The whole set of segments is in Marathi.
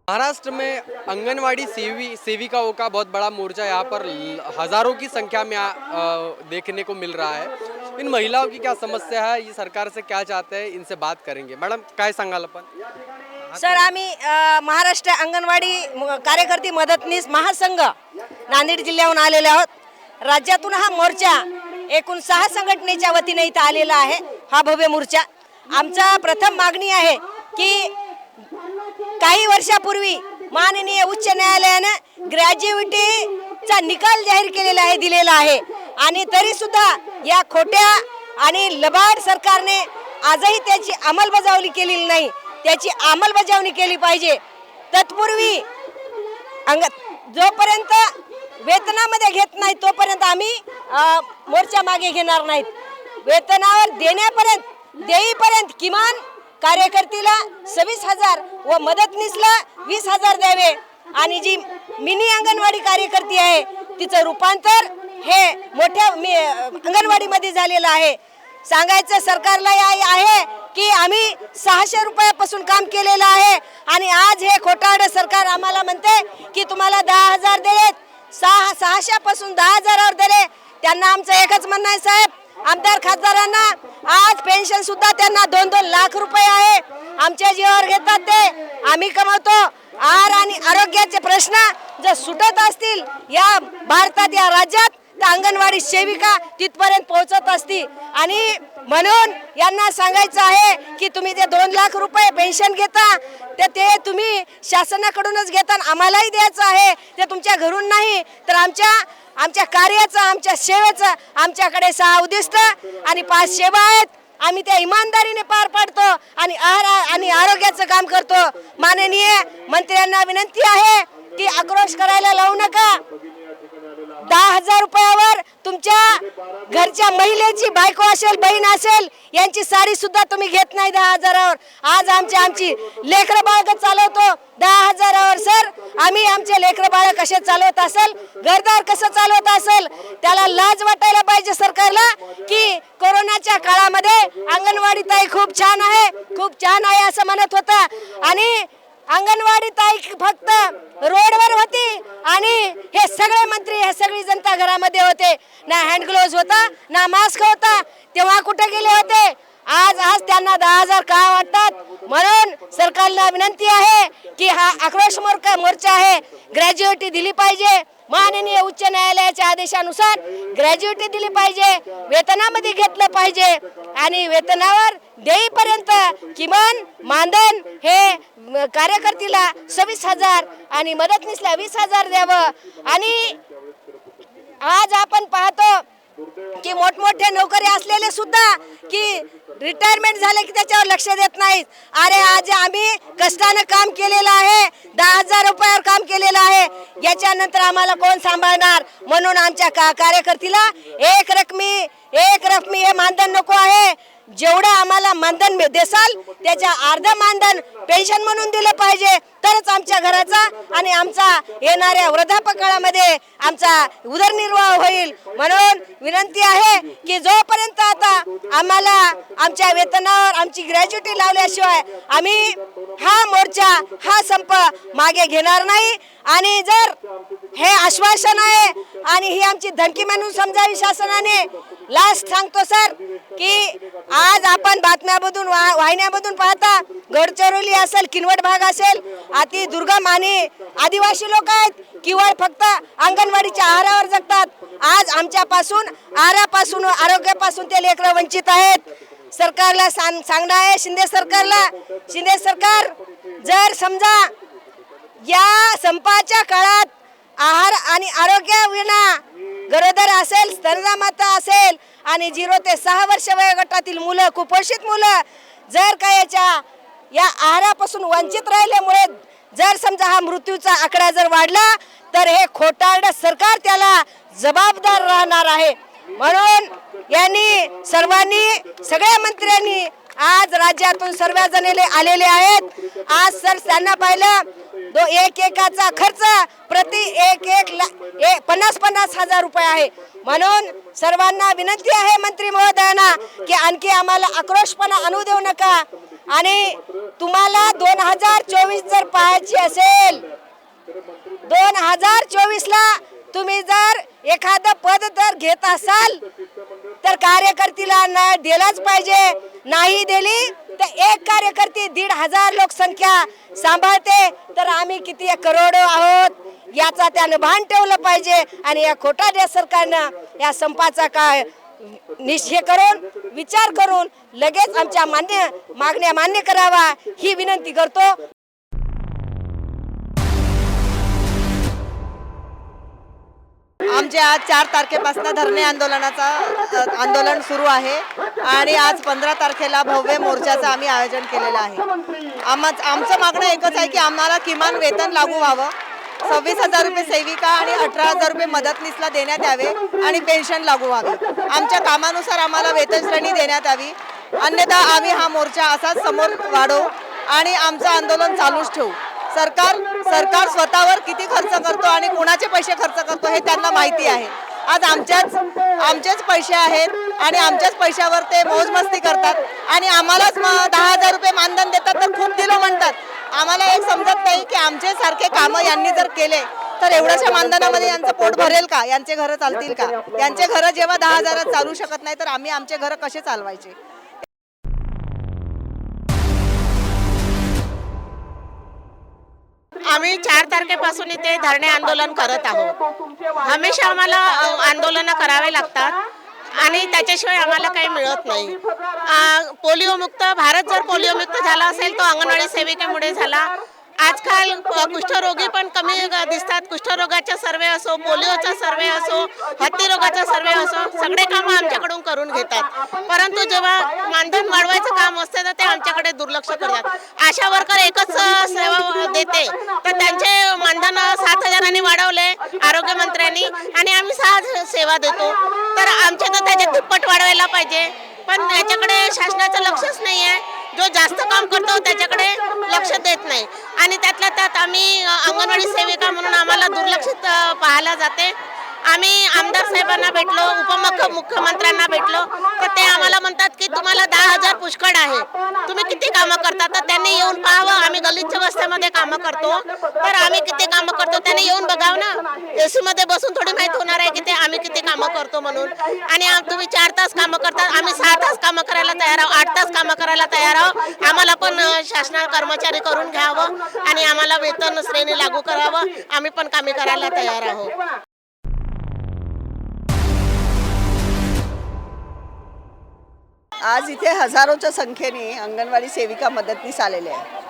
महाराष्ट्र में आंगनवाड़ी सेविकाओं का बहुत बड़ा मोर्चा यहाँ पर हजारों की संख्या में देखने को मिल रहा है। इन महिलाओं की क्या समस्या है, ये सरकार से क्या चाहते हैं, इनसे बात करेंगे। मॅडम काय सांगाल आपण? सर आम्ही महाराष्ट्र अंगणवाडी कार्यकर्ती मदतनीस महासंघ नांदेड जिल्ह्याहून आलेले आहोत। राज्यातून हा मोर्चा एकूण 6 संघटनेच्या वतीने इथे आलेला आहे। हा भव्य मोर्चा आमचा प्रथम मागणी आहे की काही वर्षापूर्वी माननीय उच्च न्यायालयाने ग्रॅज्युएटीचा निकाल जाहीर केलेला आहे, दिलेला आहे आणि तरी सुद्धा या खोट्या आणि लबाड सरकारने आजही त्याची अंमलबजावणी केलेली नाही। त्याची अंमलबजावणी केली पाहिजे। तत्पूर्वी जोपर्यंत वेतनामध्ये घेत नाही तोपर्यंत आम्ही मोर्चा मागे घेणार नाहीत। वेतनावर देईपर्यंत किमान कार्यकर्तीला 26,000 व मदतनीसला 20,000 द्यावे आणि जी मिनी अंगणवाडी कार्यकर्ती आहे तिचं रूपांतर हे मोठ्या अंगणवाडीमध्ये झालेलं आहे। सांगायचं सरकारला आहे की आम्ही 600 रुपयापासून काम केलेलं आहे आणि आज हे खोटारडे सरकार आम्हाला म्हणते की तुम्हाला 10,000 दिलेत, 600 पासून 10,000 वर दिले। त्यांना आमचं एकच म्हणणं आहे साहेब, आमदार खासदारांना आज पेन्शन सुद्धा त्यांना 2-2 लाख रुपये आहे। आमच्या जीवावर घेतात ते, आम्ही कमवतो। आहार आणि आरोग्याचे प्रश्न जर सुटत असतील या भारतात, या राज्यात, तर अंगणवाडी सेविका तिथपर्यंत पोहोचत असती आणि म्हणून यांना सांगायचं आहे की तुम्ही ते 2 लाख रुपये पेन्शन घेता ते तुम्ही शासनाकडूनच घेता, आम्हालाही द्यायचं आहे। ते तुमच्या घरून नाही तर आमच्या कार्याचं, आमच्या सेवेचं आमच्याकडे 6 उद्दिष्ट आणि 5 सेवा आहेत। आम्ही त्या इमानदारीने पार पाडतो आणि आहार आणि आरोग्याचं काम करतो। माननीय मंत्र्यांना विनंती आहे की आक्रोश करायला लावू नका। 10,000 रुपयावर तुमच्या घरच्या महिलेची बायको असेल, बहीण असेल, यांची साडी सुद्धा तुम्ही घेत नाही 10,000 वर। आज आमची लेकरं बाळ चालवतो 10,000 वर। सर आम्ही आमचे लेकरं बाळ कसे चालवत असेल, घरदार कसं चालवत असेल, त्याला लाज वाटायला पाहिजे सरकारला की कोरोनाच्या काळामध्ये अंगणवाडी ताई खूप छान आहे असं म्हणत होता आणि अंगणवाडी ताई फक्त रोडवर होती आणि हे सगळे मंत्री, हे सगळी जनता घरामध्ये होते। ना हँड ग्लोव्ज होता, ना मास्क होता, तेव्हा कुठे गेले होते? आज त्यांना 10,000 का वाटतात? म्हणून सरकारला विनंती आहे की हा आक्रोश मोर्चा आहे, ग्रॅज्युएटी दिली पाहिजे। माननीय उच्च न्यायालयाच्या आदेशानुसार ग्रॅज्युएटी दिली पाहिजे, वेतनामध्ये घेतलं पाहिजे आणि वेतनावर देईपर्यंत किमान मानधन हे कार्यकर्तीला 26,000 आणि मदतनीसला 20,000 द्यावं। आणि आज आपण पाहतो की मोठमोठे नोकरी असलेले सुद्धा की रिटायरमेंट झाले की त्याच्यावर लक्ष देत नाहीत। अरे आज आम्ही कष्टाने काम केलेलं आहे, 10,000 रुपयावर काम केलेलं आहे, याच्यानंतर आम्हाला कोण सांभाळणार? म्हणून आमच्या कार्यकर्तीला एक रकमी हे मानधन नको आहे। जेवढं आम्हाला मानधन देसाल त्याच्या अर्ध मानधन पेन्शन म्हणून दिलं पाहिजे, तरच आमच्या घराचा आणि आमचा येणाऱ्या वृद्धापकाळामध्ये आमचा उदरनिर्वाह होईल। म्हणून विनंती आहे की जोपर्यंत आता आम्हाला आमच्या वेतनावर आमची ग्रॅज्युएटी लावल्याशिवाय आम्ही हा मोर्चा, हा संप मागे घेणार नाही। आणि जर हे आश्वासन आहे आणि ही आमची धमकी म्हणून समजावी शासनाने। लास्ट सांगतो सर की आज आपण बातम्यामधून, वाहिन्यामधून पाहता गडचिरोली असेल, किनवट भाग असेल, अति दुर्गम आणि आदिवासी लोक आहेत, केवळ फक्त अंगणवाडीच्या आहारावर जगतात। आज आमच्यापासून, आहारापासून, आरोग्यापासून ते लेकरं वंचित आहेत। सरकारला सांगणं आहे, शिंदे सरकार जर समजा या संपाच्या काळात आहार आणि आरोग्य विना गरोदर असेल, स्तनदा माता असेल आणि 0 ते 6 वर्ष वयोगटातील मुलं, कुपोषित मुलं जर का या आहारापासून वंचित राहिल्यामुळे जर समजा हा मृत्यूचा आकडा जर वाढला तर हे खोटारडे सरकार त्याला जबाबदार राहणार आहे। म्हणून यांनी सर्वांनी, सगळ्या मंत्र्यांनी आज राज्यातून सर्वजण आलेले आहेत। आज सर त्यांना पाहिलं एकाचा खर्च प्रति 50,000 रुपये आहे। म्हणून सर्वांना विनंती आहे मंत्री महोदयांना की आणखी आम्हाला आक्रोशपणा आणू देऊ नका आणि तुम्हाला 2024 जर पाहायची असेल, 2024 ला तुम्ही जर एखादं पद जर घेत असाल तर कार्यकर्त्याला न्याय दिलाच पाहिजे. नाही दिली तर एक कार्यकर्ती 1,500 लोकसंख्या सांभाळते, तर आम्ही किती करोडो आहोत याचा त्यानं भान ठेवलं पाहिजे. आणि या खोटारड्या सरकारनं या संपाचा काय निश्चय करून विचार करून लगेच आमच्या मागण्या मान्य करावा ही विनंती करतो. आमचे आज 4 तारखेपासून धरणे आंदोलन सुरू आहे आणि आज 15 तारखेला भव्य मोर्चाचं आम्ही आयोजन केलेलं आहे. आमचं मागणं एकच आहे की आम्हाला किमान वेतन लागू व्हावं, 26,000 रुपये सेविका आणि 18,000 रुपये मदतनीसला देण्यात यावे आणि पेन्शन लागू व्हावी. आमच्या कामानुसार आम्हाला वेतन श्रेणी देण्यात यावी, अन्यथा आम्ही हा मोर्चा असाच समोर वाढवू आणि आमचं आंदोलन चालूच ठेवू. सरकार स्वतःवर किती खर्च करतो आणि कोणाचे पैसे खर्च करतो हे त्यांना माहिती आहे. आज आमचेच पैसे आहेत आणि आमच्याच पैशावर ते मौजमस्ती करतात आणि आम्हालाच 10,000 रुपये मानधन देतात तर खूप दिलं म्हणतात. आम्हाला एक समजत नाही की आमचे सारखे कामं यांनी जर केले तर एवढ्याशा मानधनामध्ये यांचं पोट भरेल का, यांचे घरं चालतील का? यांचे घरं जेव्हा 10,000 चालू शकत नाही तर आम्ही आमचे घरं कसे चालवायचे? आम्ही 4 तारखेपासून इथे धरणे आंदोलन करत आहोत. हमेशा आम्हाला आंदोलनं करावे लागतात आणि त्याच्याशिवाय आम्हाला काही मिळत नाही. पोलिओमुक्त भारत जर पोलिओमुक्त झाला असेल तो अंगणवाडी सेविकेमुळे झाला. आजकाल कुष्ठरोगी पण कमी दिसतात. कुष्ठरोगाचा सर्वे असो, पोलिओचा सर्वे असो, हत्तीरोगाचा सर्वे असो, सगळे कामं आमच्याकडून करून घेतात. परंतु जेव्हा मानधन वाढवायचं काम असते तर ते आमच्याकडे दुर्लक्ष करतात. आशा वर्कर एकच सेवा देते तर त्यांचे मानधन 7,000 वाढवले आरोग्यमंत्र्यांनी आणि आम्ही 6 सेवा देतो, तर आमचे तर त्याच्यात दुप्पट वाढवायला पाहिजे. पण याच्याकडे शासनाचं लक्षच नाही आहे. जो जास्त काम करतो त्याच्याकडे लक्ष देत नाही आणि त्यातल्या त्यात आम्ही अंगणवाडी सेविका म्हणून आम्हाला दुर्लक्षित पाहायला जाते. आम्ही आमदार साहेबांना भेटलो, उपमुख्यमंत्र्यांना भेटलो तर ते आम्हाला म्हणतात की तुम्हाला 10,000 पुष्कळ आहे, तुम्ही किती कामं करता. तर त्यांनी येऊन पाहावं. आम्ही गलिच्छ वस्त्यामध्ये कामं करतो तर आम्ही किती कामं करतो त्यांनी येऊन बघावं ना. एसी मध्ये बसून थोडी माहिती होणार आहे की ते आम्ही किती कामं करतो म्हणून. आणि तुम्ही 4 तास कामं करतात, आम्ही 6 तास कामं करायला तयार आहोत, 8 तास कामं करायला तयार आहोत. आम्हाला पण शासना कर्मचारी करून घ्यावं आणि आम्हाला वेतन श्रेणी लागू करावं. आम्ही पण कामे करायला तयार आहोत. आज इथे हजारोच्या संख्येने अंगणवाडी सेविका मदतनीस आलेले आहे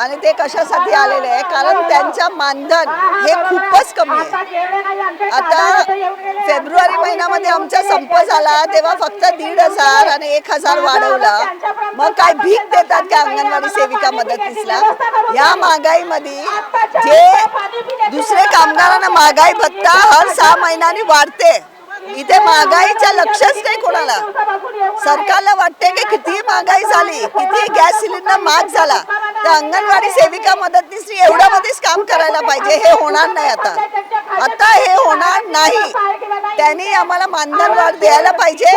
आणि ते कशासाठी आलेले आहे? कारण त्यांच्या मानधन हे खूपच कमी आहे. आता फेब्रुवारी महिन्यामध्ये आमचा संप झाला तेव्हा फक्त 1,500 आणि 1,000 वाढवला. मग काय भीक देतात का अंगणवाडी सेविका मदतनीसला? या महागाईमध्ये जे दुसरे कामगारांना महागाई भत्ता हर 6 महिन्यांनी वाढते, इथे महागाईचं लक्षच नाही कोणाला. सरकारला वाटते की किती महागाई झाली, किती गॅस सिलेंडर महाग झाला, तर अंगणवाडी सेविका मदतनीस एवढ्यामध्येच काम करायला पाहिजे. हे होणार नाही. आता हे होणार नाही. त्यांनी आम्हाला मानधन वाढ द्यायला पाहिजे,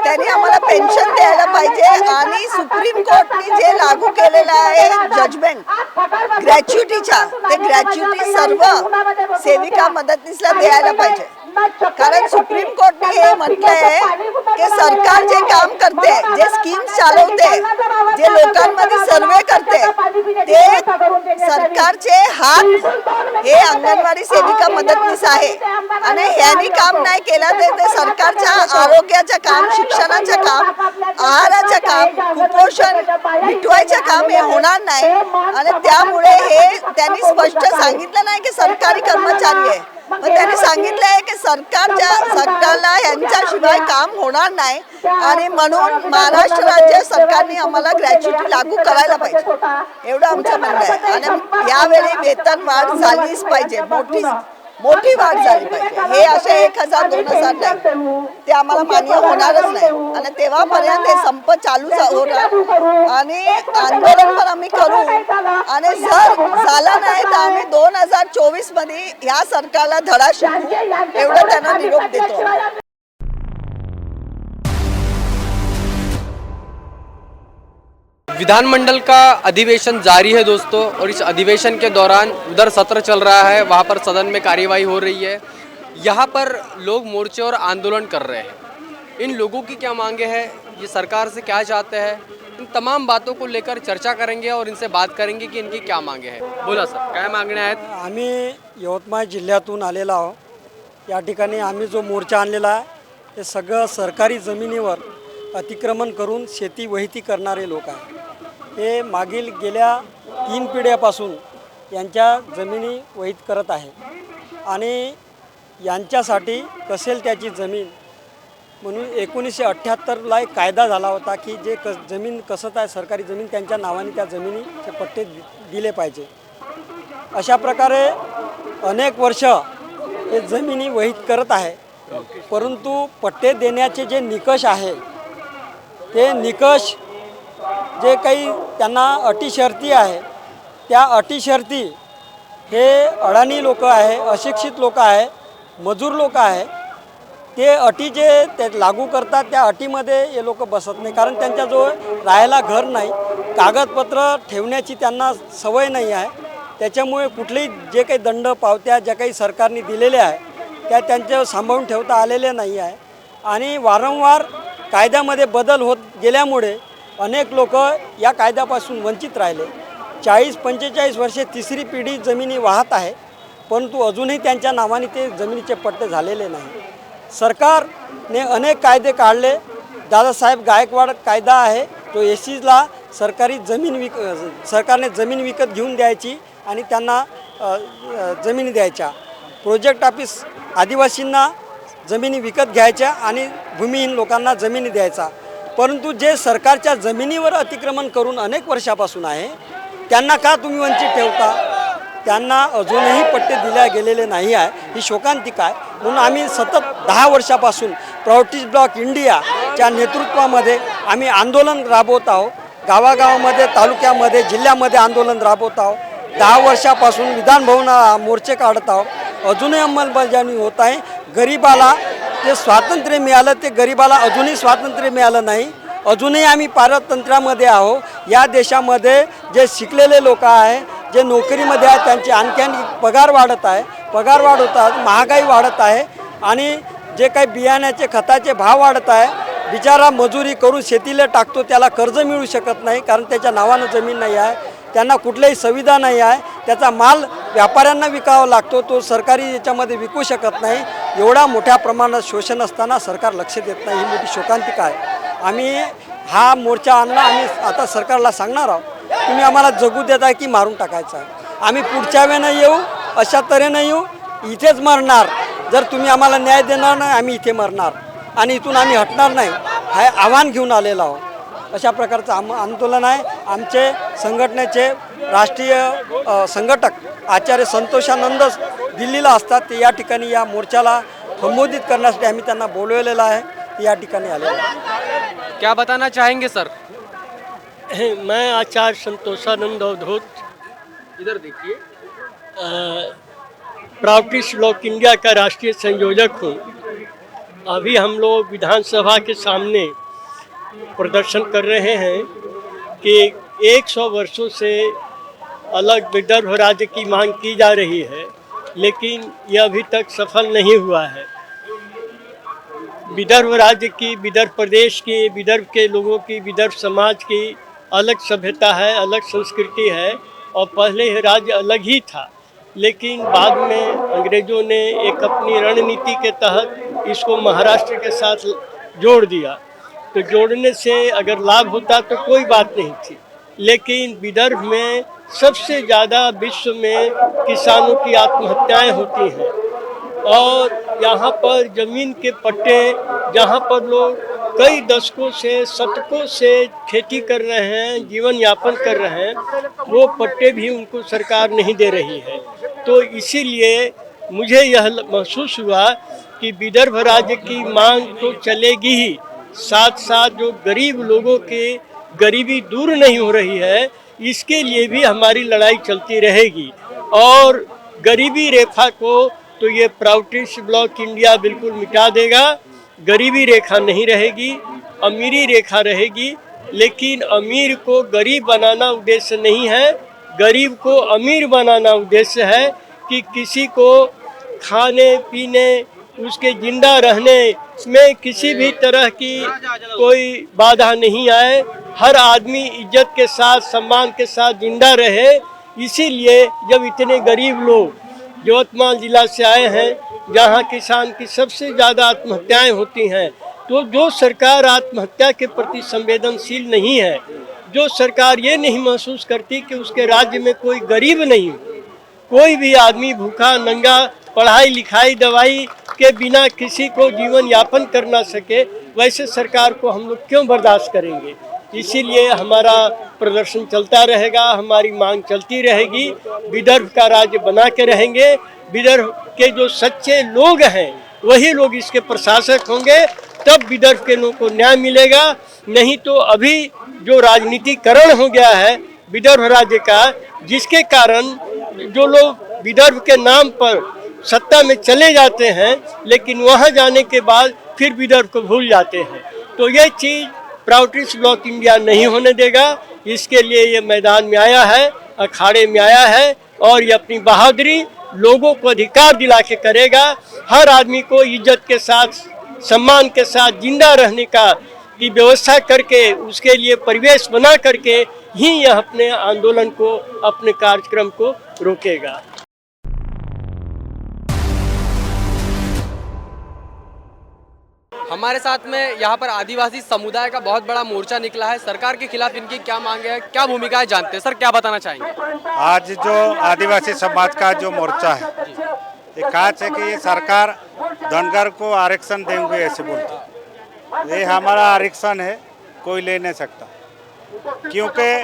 त्यांनी आम्हाला पेन्शन द्यायला पाहिजे आणि सुप्रीम कोर्टने जे लागू केलेलं आहे जजमेंट ग्रॅच्युटीच्या, ते ग्रॅच्युटी सर्व सेविका मदतनीसला द्यायला पाहिजे. कारण सुप्रीम कोर्टने हे म्हटलंय की सरकार जे काम करते, जे स्कीम चालवते, जे लोकांमध्ये सर्वे करते, ते सरकारचे हात हे अंगणवाडी सेविका मदतनीस आहे आणि ह्यांनी काम नाही केलं तर ते सरकारच्या आरोग्याचं काम, शिक्षणाचं काम, आहाराचं काम, कुपोषण मिटवायचं काम हे होणार नाही. आणि त्यामुळे हे त्यांनी स्पष्ट सांगितलं नाही की सरकारी कर्मचारी आहे, पण त्यांनी सांगितलं आहे की सरकारला यांच्याशिवाय काम होणार नाही आणि म्हणून महाराष्ट्र राज्य सरकारने आम्हाला ग्रॅच्युटी लागू करायला पाहिजे, एवढं आमचं म्हणणं आहे. आणि यावेळी वेतन वाढ झालीच पाहिजे, मोठी वाढ झाली पाहिजे. हे असे 1,000 2,000 नाही, ते आम्हाला मान्य होणारच नाही. आणि तेव्हापर्यंत हे संप चालूच होणार आणि आंदोलन पण आम्ही करू. आणि जर झालं नाही तर आम्ही 2024 मध्ये या सरकारला धडा शिकू, एवढं त्यांना निरोप देतो. विधानमंडल का अधिवेशन जारी है दोस्तों, और इस अधिवेशन के दौरान उधर सत्र चल रहा है, वहाँ पर सदन में कार्यवाही हो रही है। यहाँ पर लोग मोर्चे और आंदोलन कर रहे हैं। इन लोगों की क्या मांगे हैं, ये सरकार से क्या चाहते हैं, इन तमाम बातों को लेकर चर्चा करेंगे और इनसे बात करेंगे की इनकी क्या मांगे हैं। बोला सर, काय मागण्या आहेत? आम्ही यवतमाळ जिल्ह्यातून आलेलो आहोत। या ठिकाणी आम्ही जो मोर्चा आणलेला आहे ते सगळं सरकारी जमिनीवर अतिक्रमण करून शेती वहिती करणारे लोक आहेत। हे मागील गेल्या 3 पिढ्यापासून यांच्या जमिनी वहित करत आहे आणि यांच्यासाठी कसेल त्याची जमीन म्हणून 1978ला एक कायदा झाला होता की जे जमीन कसत आहे सरकारी जमीन त्यांच्या नावाने त्या जमिनीचे पट्टे दिले पाहिजे। अशा प्रकारे अनेक वर्ष हे जमिनी वहित करत आहे, परंतु पट्टे देण्याचे जे निकष आहे ते निकष जे काही त्यांना अटी शर्ती आहे त्या अटी शर्ती हे अडाणी लोक आहे, अशिक्षित लोक आहे, मजूर लोक आहे, ते अटी जे ते लागू करतात त्या अटीमध्ये हे लोक बसत नाही, कारण त्यांच्याजवळ राहायला घर नाही, कागदपत्र ठेवण्याची त्यांना सवय नाही आहे। त्याच्यामुळे कुठलेही जे काही दंड पावत्या ज्या काही सरकारने दिलेल्या आहे त्या त्यांच्यावर सांभाळून ठेवता आलेल्या नाही आहे आणि वारंवार कायद्यामध्ये बदल होत गेल्यामुळे अनेक लोक या कायद्यापासून वंचित राहिले। 40-45 वर्षे तिसरी पिढी जमिनी वाहत आहे, परंतु अजूनही त्यांच्या नावाने ते जमिनीचे पट्टे झालेले नाही। सरकारने अनेक कायदे काढले। दादासाहेब गायकवाड कायदा आहे तो एसीला सरकारने जमीन विकत घेऊन द्यायची आणि त्यांना जमिनी द्यायच्या। प्रोजेक्ट ऑफिस आदिवासींना जमिनी विकत घ्यायच्या आणि भूमिहीन लोकांना जमिनी द्यायचा, परंतु जे सरकारच्या जमिनीवर अतिक्रमण करून अनेक वर्षापासून आहे त्यांना का तुम्ही वंचित ठेवता? त्यांना अजूनही पट्टे दिले गेलेले नाही आहे, ही शोकांतिका आहे। म्हणून आम्ही सतत 10 वर्षापासून प्राउटिस ब्लॉक इंडियाच्या नेतृत्वामध्ये आम्ही आंदोलन राबवत आहोत। गावागावामध्ये, तालुक्यामध्ये, जिल्ह्यामध्ये आंदोलन राबवत आहोत। 10 वर्षापासून विधानभवनात मोर्चे काढत आहोत। अजूनही अंमलबजावणी होत आहे। गरिबाला ते स्वातंत्र्य मिळालं, ते गरिबाला अजूनही स्वातंत्र्य मिळालं नाही। अजूनही आम्ही पारतंत्र्यामध्ये आहोत। या देशामध्ये जे शिकलेले लोक आहे, जे नोकरीमध्ये आहे, त्यांचे आणखी पगार वाढत आहे, पगार वाढवतात, महागाई वाढत आहे आणि जे काही बियाण्याचे खताचे भाव वाढत आहे, बिचारा मजुरी करून शेतीला टाकतो त्याला कर्ज मिळू शकत नाही, कारण त्याच्या नावानं जमीन नाही आहे, त्यांना कुठलीही सुविधा नाही आहे, त्याचा माल व्यापाऱ्यांना विकावा लागतो, तो सरकारी याच्यामध्ये विकू शकत नाही। एवढा मोठ्या प्रमाणात शोषण असताना सरकार लक्ष देत नाही, ही मोठी शोकांतिका आहे। आम्ही हा मोर्चा आणला, आम्ही आता सरकारला सांगणार आहोत तुम्ही आम्हाला जगू देताय की मारून टाकायचं आहे। आम्ही पुढच्या वेळेनं येऊ, अशा तऱ्हेनं येऊ, इथेच मरणार। जर तुम्ही आम्हाला न्याय देणार नाही आम्ही इथे मरणार आणि इथून आम्ही हटणार नाही, हे आव्हान घेऊन आलेलो आहोत। अशा प्रकारचं आंदोलन आहे। आमचे संघटनेचे राष्ट्रीय संघटक आचार्य संतोषानंद दिल्लीला असतात, ते या ठिकाणी या मोर्चाला संबोधित करण्यासाठी आम्ही त्यांना बोलवलेलं आहे, ते या ठिकाणी आलेले आहे। क्या बताना चाहेंगे सर? मैं आचार्य संतोषानंद अवधूत, इधर देखिए, प्राउटिस ब्लॉक इंडिया का राष्ट्रीय संयोजक हूँ। अभी हम लोग विधानसभा के सामने प्रदर्शन कर रहे हैं कि 100 वर्षों से अलग विदर्भ राज्य की मांग की जा रही है, लेकिन यह अभी तक सफल नहीं हुआ है। विदर्भ राज्य की, विदर्भ प्रदेश की, विदर्भ के लोगों की, विदर्भ समाज की अलग सभ्यता है, अलग संस्कृति है और पहले यह राज्य अलग ही था, लेकिन बाद में अंग्रेज़ों ने एक अपनी रणनीति के तहत इसको महाराष्ट्र के साथ जोड़ दिया। तो जोड़ने से अगर लाभ होता तो कोई बात नहीं थी, लेकिन विदर्भ में सबसे ज़्यादा विश्व में किसानों की आत्महत्याएं होती हैं और यहाँ पर ज़मीन के पट्टे, जहाँ पर लोग कई दशकों से, शतकों से खेती कर रहे हैं, जीवन यापन कर रहे हैं, वो पट्टे भी उनको सरकार नहीं दे रही है। तो इसीलिए मुझे यह महसूस हुआ कि विदर्भ राज्य की मांग तो चलेगी ही, साथ साथ जो गरीब लोगों की गरीबी दूर नहीं हो रही है, इसके लिए भी हमारी लड़ाई चलती रहेगी। और गरीबी रेखा को तो ये प्राउटिस ब्लॉक इंडिया बिल्कुल मिटा देगा। गरीबी रेखा नहीं रहेगी, अमीरी रेखा रहेगी लेकिन अमीर को गरीब बनाना उद्देश्य नहीं है। गरीब को अमीर बनाना उद्देश्य है कि किसी को खाने पीने, उसके जिंदा रहने में किसी भी तरह की कोई बाधा नहीं आए। हर आदमी इज्जत के साथ, सम्मान के साथ जिंदा रहे। इसीलिए जब इतने गरीब लोग यवतमाल जिला से आए हैं, जहाँ किसान की सबसे ज़्यादा आत्महत्याएं होती हैं, तो जो सरकार आत्महत्या के प्रति संवेदनशील नहीं है, जो सरकार ये नहीं महसूस करती कि उसके राज्य में कोई गरीब नहीं, कोई भी आदमी भूखा नंगा पढ़ाई लिखाई दवाई के बिना किसी को जीवन यापन कर ना सके, वैसे सरकार को हम लोग क्यों बर्दाश्त करेंगे। इसीलिए हमारा प्रदर्शन चलता रहेगा, हमारी मांग चलती रहेगी। विदर्भ का राज्य बना के रहेंगे। विदर्भ के जो सच्चे लोग हैं वही लोग इसके प्रशासक होंगे, तब विदर्भ के लोगों को न्याय मिलेगा। नहीं तो अभी जो राजनीतिकरण हो गया है विदर्भ राज्य का, जिसके कारण जो लोग विदर्भ के नाम पर सत्ता में चले जाते हैं, लेकिन वहां जाने के बाद फिर विदर्भ को भूल जाते हैं, तो ये चीज़ प्राउड्रिस ब्लॉक इंडिया नहीं होने देगा। इसके लिए ये मैदान में आया है, अखाड़े में आया है, और ये अपनी बहादुरी लोगों को अधिकार दिला के करेगा। हर आदमी को इज्जत के साथ, सम्मान के साथ जिंदा रहने का की व्यवस्था करके, उसके लिए परिवेश बना करके ही यह अपने आंदोलन को, अपने कार्यक्रम को रोकेगा। हमारे साथ में यहाँ पर आदिवासी समुदाय का बहुत बड़ा मोर्चा निकला है। सरकार के खिलाफ इनकी क्या मांगे है, क्या भूमिका है, जानते हैं। सर, क्या बताना चाहेंगे? आज जो आदिवासी समाज का जो मोर्चा है, ये कहा है कि ये सरकार धनगर को आरक्षण देंगे ऐसे बोलते। ये हमारा आरक्षण है, कोई ले नहीं सकता, क्योंकि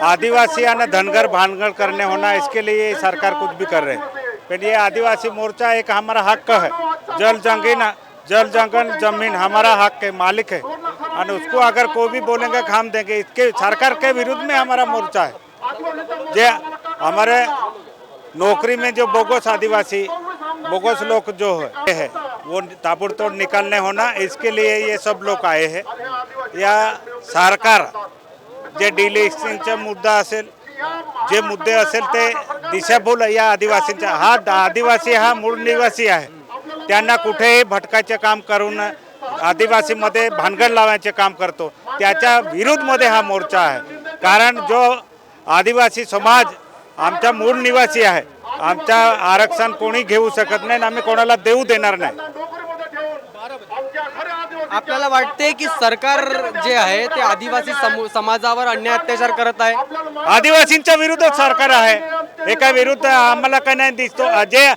आदिवासी या धनगर भानगढ़ करने होना, इसके लिए ये सरकार कुछ भी कर रहे हैं। फिर ये आदिवासी मोर्चा एक हमारा हक है। जल जंगल जमीन हमारा हक के मालिक है, और उसको अगर कोई भी बोलेंगे कि हम देंगे, इसके सरकार के विरुद्ध में हमारा मोर्चा है। जे हमारे नौकरी में जो बोगस आदिवासी बोगस लोग जो है वो ताबड़तोड़ निकालने होना, इसके लिए ये सब लोग आए हैं। या सरकार जे डिलिस्टिंगचा मुद्दा असेल, जे मुद्दे असेल ते दिशाभूल या आदिवासींचा, हा आदिवासी हा मूळ निवासी आहे, त्यांना कुठेही भटकायचे काम करून आदिवासीमध्ये भानगड लावायचे काम करतो, त्याच्या विरुद्धमध्ये हा मोर्चा आहे। कारण जो आदिवासी समाज आमचा मूळ निवासी आहे, आमचा आरक्षण कोणी घेऊ शकत नाही, आम्ही कोणाला देऊ देणार नाही। आपल्याला वाटते की सरकार जे आहे ते आदिवासी समाजावर अन्याय अत्याचार करत आहे? आदिवासींच्या विरुद्ध सरकार आहे, एका विरुद्ध आम्हाला काही नाही दिसतो। जे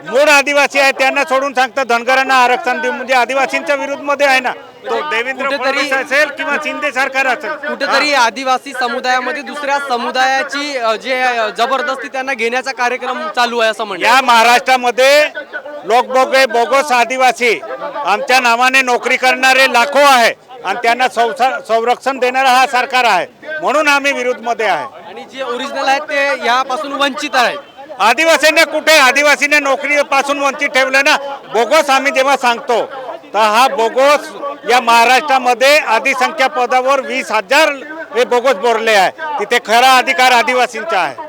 मूळ आदिवासी आहे त्यांना सोडून सांगतं धनगरांना आरक्षण देऊ, म्हणजे आदिवासींच्या विरुद्ध मध्ये आहे ना, तो देवेंद्र फडणवीस असेल किंवा शिंदे सरकार असेल। कुठेतरी आदिवासी समुदायामध्ये दुसऱ्या समुदायाची जे जबरदस्ती त्यांना घेण्याचा कार्यक्रम चालू आहे असं म्हणतात। या महाराष्ट्रामध्ये बोगस आदिवासी आमच्या नावाने नोकरी करणारे लाखो आहे, आणि त्यांना संरक्षण देणारा हा सरकार आहे, म्हणून आम्ही विरोध मध्ये आहे। आणि जे ओरिजिनल आहेत ते यापासून वंचित आहेत। आदिवासीने कुठे आदिवासीने नोकरी पासून वंचित ठेवलं ना। बोगस आम्ही जेव्हा सांगतो तर हा बोगस या महाराष्ट्रामध्ये आदिसंख्या पदावर 20,000 हे बोगस बोरले आहे, तिथे खरा अधिकार आदिवासींचा आहे।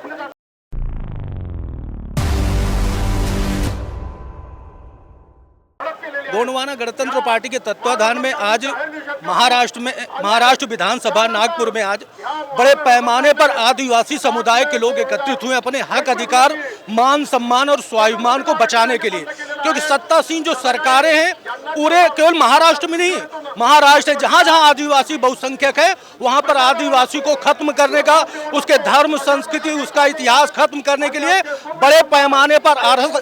गोंडवाना गणतंत्र पार्टी के तत्वाधान में आज महाराष्ट्र विधानसभा नागपुर में आज बड़े पैमाने पर आदिवासी समुदाय के लोग एकत्रित हुए अपने हक अधिकार, मान सम्मान और स्वाभिमान को बचाने के लिए। क्योंकि सत्तासीन जो सरकारें हैं पूरे केवल महाराष्ट्र में नहीं, महाराष्ट्र जहाँ जहाँ आदिवासी बहुसंख्यक है वहाँ पर आदिवासी को खत्म करने का, उसके धर्म संस्कृति उसका इतिहास खत्म करने के लिए बड़े पैमाने पर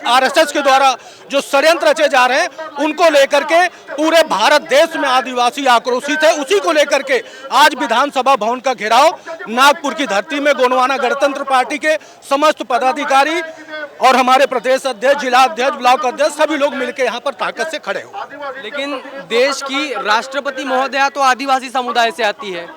आरएसएस के द्वारा जो षड्यंत्र रचे जा रहे हैं उनको लेकर के पूरे भारत देश में आदिवासी आक्रोशित है। उसी को लेकर के आज विधानसभा भवन का घेराव नागपुर की धरती में गोंडवाना गणतंत्र पार्टी के समस्त पदाधिकारी और हमारे प्रदेश अध्यक्ष, जिला अध्यक्ष, ब्लॉक अध्यक्ष सभी लोग मिलकर यहाँ पर ताकत से खड़े हो। लेकिन देश की राष्ट्रपति महोदया तो आदिवासी समुदाय से आती है,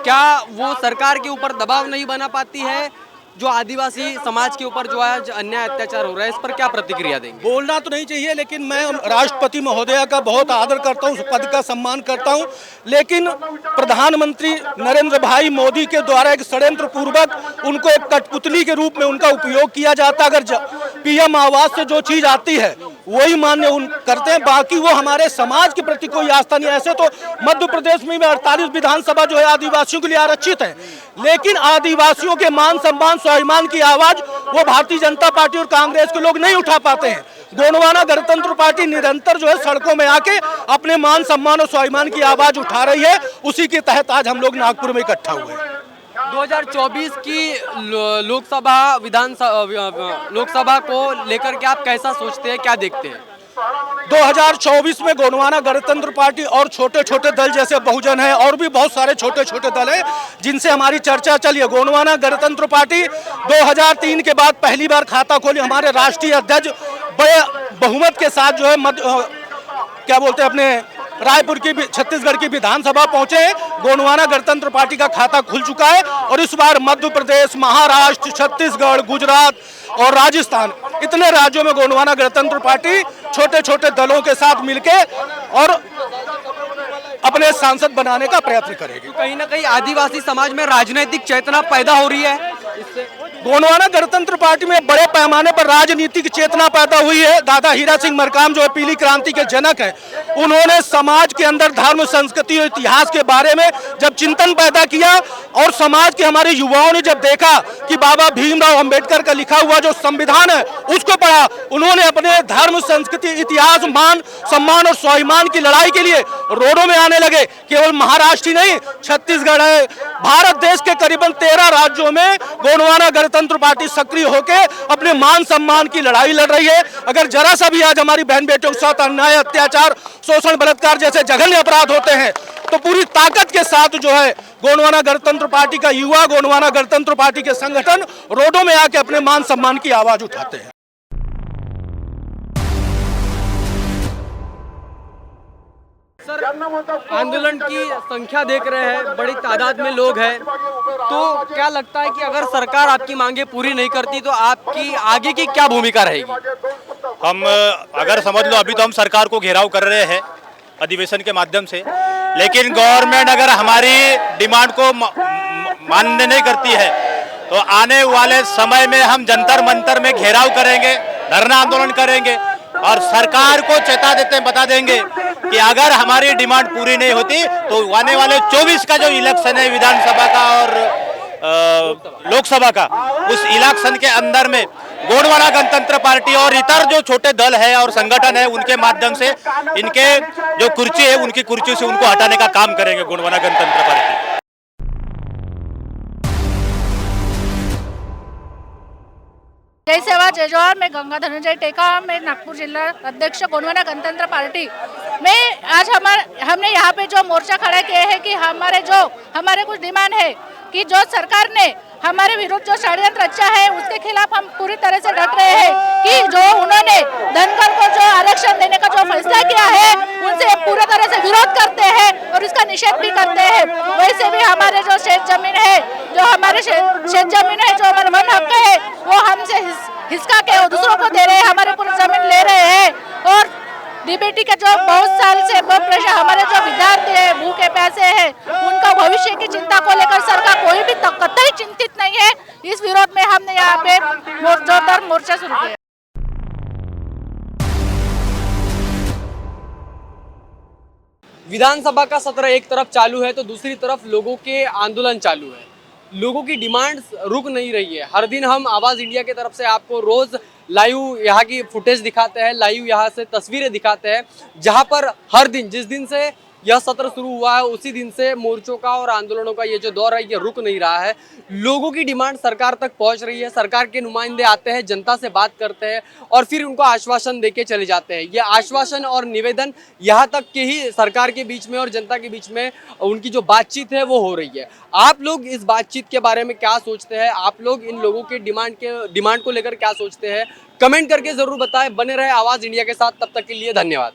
क्या वो सरकार के ऊपर दबाव नहीं बना पाती है जो आदिवासी समाज के ऊपर जो है अन्याय अत्याचार हो रहा है, इस पर क्या प्रतिक्रिया देंगे? बोलना तो नहीं चाहिए, लेकिन मैं राष्ट्रपति महोदया का बहुत आदर करता हूँ, उस पद का सम्मान करता हूँ, लेकिन प्रधानमंत्री नरेंद्र भाई मोदी के द्वारा एक षड्यंत्र पूर्वक उनको एक कठपुतली के रूप में उनका उपयोग किया जाता है। अगर पीएम आवास से जो चीज आती है वही मान्य करते हैं, बाकी वो हमारे समाज के प्रति कोई आस्था नहीं। ऐसे तो मध्य प्रदेश में 48 विधानसभा जो है आदिवासियों के लिए आरक्षित है, लेकिन आदिवासियों के मान सम्मान स्वाभिमान की आवाज वो भारतीय जनता पार्टी और कांग्रेस के लोग नहीं उठा पाते हैं। गोंडवाना गणतंत्र पार्टी निरंतर जो है सड़कों में आके अपने मान सम्मान और स्वाभिमान की आवाज उठा रही है, उसी के तहत आज हम लोग नागपुर में इकट्ठा हुए हैं। 2024 की लोकसभा को लेकर के आप कैसा सोचते हैं, क्या देखते हैं? 2024 में गोंडवाना गणतंत्र पार्टी और छोटे छोटे दल जैसे बहुजन है और भी बहुत सारे छोटे छोटे दल हैं जिनसे हमारी चर्चा चली है। गोंडवाना गणतंत्र पार्टी 2003 के बाद पहली बार खाता खोली। हमारे राष्ट्रीय अध्यक्ष बड़े बहुमत के साथ जो है क्या बोलते हैं अपने रायपुर की छत्तीसगढ़ की विधानसभा पहुंचे। गोंडवाना गणतंत्र पार्टी का खाता खुल चुका है और इस बार मध्य प्रदेश, महाराष्ट्र, छत्तीसगढ़, गुजरात और राजस्थान, इतने राज्यों में गोंडवाना गणतंत्र पार्टी छोटे छोटे दलों के साथ मिलके और अपने सांसद बनाने का प्रयत्न करेगी। कहीं ना कहीं आदिवासी समाज में राजनीतिक चेतना पैदा हो रही है इससे। गोंडवाना गणतंत्र पार्टी में बड़े पैमाने पर राजनीतिक चेतना पैदा हुई है। दादा हीरा सिंह मरकाम जो है पीली क्रांति के जनक हैं, उन्होंने समाज के अंदर धर्म, संस्कृति और इतिहास के बारे में जब चिंतन पैदा किया और समाज के हमारे युवाओं ने जब देखा कि बाबा भीमराव अंबेडकर का लिखा हुआ जो संविधान है उसको पढ़ा, उन्होंने अपने धर्म, संस्कृति, इतिहास, मान सम्मान और स्वाभिमान की लड़ाई के लिए रोडों में आने लगे। केवल महाराष्ट्र ही नहीं, छत्तीसगढ़ है, भारत देश के करीबन 13 राज्यों में गोंडवाना गणतंत्र पार्टी सक्रिय होकर अपने मान सम्मान की लड़ाई लड़ रही है। अगर जरा सा भी आज हमारी बहन बेटियों के साथ अन्याय, अत्याचार, शोषण, बलात्कार जैसे जघन्य अपराध होते हैं तो पूरी ताकत के साथ जो है गोंडवाना गणतंत्र पार्टी का युवा, गोंडवाना गणतंत्र पार्टी के संगठन रोडों में आके अपने मान सम्मान की आवाज उठाते हैं। सर, आंदोलन की संख्या देख रहे हैं, बड़ी तादाद में लोग हैं, तो क्या लगता है कि अगर सरकार आपकी मांगे पूरी नहीं करती तो आपकी आगे की क्या भूमिका रहेगी? हम अगर समझ लो अभी तो हम सरकार को घेराव कर रहे हैं अधिवेशन के माध्यम से, लेकिन गवर्नमेंट अगर हमारी डिमांड को मान्य नहीं करती है तो आने वाले समय में हम जंतर मंतर में घेराव करेंगे, धरना आंदोलन करेंगे और सरकार को चेता देते बता देंगे कि अगर हमारी डिमांड पूरी नहीं होती तो आने वाले 24 का जो इलेक्शन है विधानसभा का और लोकसभा का, उस इलेक्शन के अंदर में गोंडवाना गणतंत्र पार्टी और इतर जो छोटे दल है और संगठन है उनके माध्यम से इनके जो कुर्सी है उनकी कुर्सी से उनको हटाने का काम करेंगे गोंडवाना गणतंत्र पार्टी। जय सेवा जय जवाहर। मैं गंगा धनंजय टेका, मैं नागपुर जिला अध्यक्ष गोंडवाना गणतंत्र पार्टी में। आज हमने यहाँ पे जो मोर्चा खड़ा किया है कि हमारे कुछ डिमांड है कि जो सरकार ने हमारे विरुद्ध जो षड्यंत्र रचा है उसके खिलाफ हम पूरी तरह से डट रहे हैं कि जो उन्होंने धनगर को जो आरक्षण देने का जो फैसला किया है उनसे पूरी तरह से विरोध करते हैं और इसका निषेध भी करते हैं। वैसे भी हमारे जो शेष जमीन है, जो हमारे शेष जमीन है, जो हमारा वन हक है, वो हमसे हिस्सा के दूसरों को दे रहे हैं, हमारे पूरी जमीन ले रहे हैं। और डीबीटी के जो बहुत साल से हमारे जो विद्यार्थी है, भूखे प्यासे हैं, उनका भविष्य की चिंता को लेकर सरकार कोई भी कतई चिंतित नहीं है। इस विरोध में हमने यहाँ पे जोरदार मोर्चा शुरू किया। विधानसभा का सत्र एक तरफ चालू है तो दूसरी तरफ लोगों के आंदोलन चालू है। लोगों की डिमांड्स रुक नहीं रही है। हर दिन हम आवाज़ इंडिया की तरफ से आपको रोज़ लाइव यहाँ की फुटेज दिखाते हैं, लाइव यहाँ से तस्वीरें दिखाते हैं, जहाँ पर हर दिन, जिस दिन से यह सत्र शुरू हुआ है उसी दिन से मोर्चों का और आंदोलनों का ये जो दौर है ये रुक नहीं रहा है। लोगों की डिमांड सरकार तक पहुंच रही है। सरकार के नुमाइंदे आते हैं, जनता से बात करते हैं और फिर उनको आश्वासन देके चले जाते हैं। ये आश्वासन और निवेदन यहाँ तक के ही सरकार के बीच में और जनता के बीच में उनकी जो बातचीत है वो हो रही है। आप लोग इस बातचीत के बारे में क्या सोचते हैं? आप लोग इन लोगों के डिमांड को लेकर क्या सोचते हैं? कमेंट करके ज़रूर बताएं। बने रहे आवाज़ इंडिया के साथ, तब तक के लिए धन्यवाद।